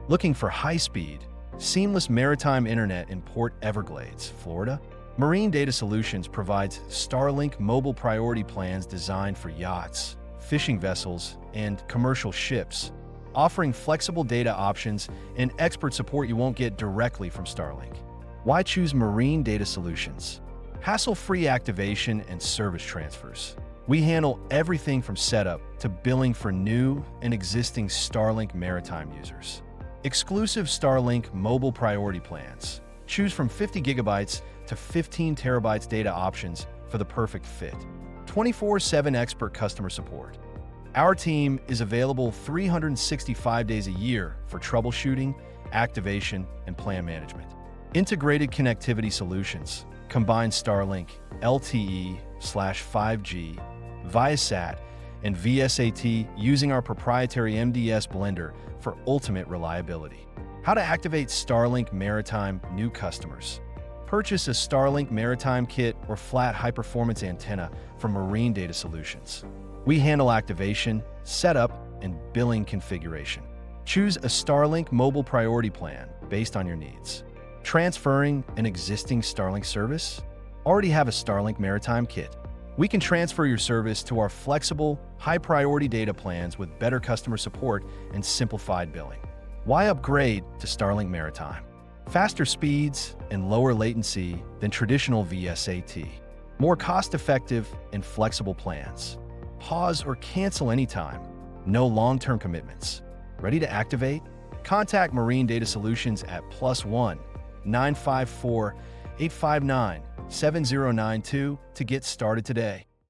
Looking for high-speed, seamless maritime internet in Port Everglades, Florida? Marine Data Solutions provides Starlink mobile priority plans designed for yachts, fishing vessels, and commercial ships, offering flexible data options and expert support you won't get directly from Starlink. Why choose Marine Data Solutions? Hassle-free activation and service transfers. We handle everything from setup to billing for new and existing Starlink Maritime users. Exclusive Starlink mobile priority plans. Choose from 50 gigabytes to 15 terabytes data options for the perfect fit. 24/7 expert customer support. Our team is available 365 days a year for troubleshooting, activation, and plan management. Integrated connectivity solutions combine Starlink, LTE/5G, Viasat, and VSAT using our proprietary MDS Blender for ultimate reliability. How to activate Starlink Maritime new customers. Purchase a Starlink Maritime kit or flat high-performance antenna from Marine Data Solutions. We handle activation, setup, and billing configuration. Choose a Starlink mobile priority plan based on your needs. Transferring an existing Starlink service? Already have a Starlink Maritime kit? We can transfer your service to our flexible, high-priority data plans with better customer support and simplified billing. Why upgrade to Starlink Maritime? Faster speeds and lower latency than traditional VSAT. More cost-effective and flexible plans. Pause or cancel anytime. No long-term commitments. Ready to activate? Contact Marine Data Solutions at +1 954 859 7092 to get started today.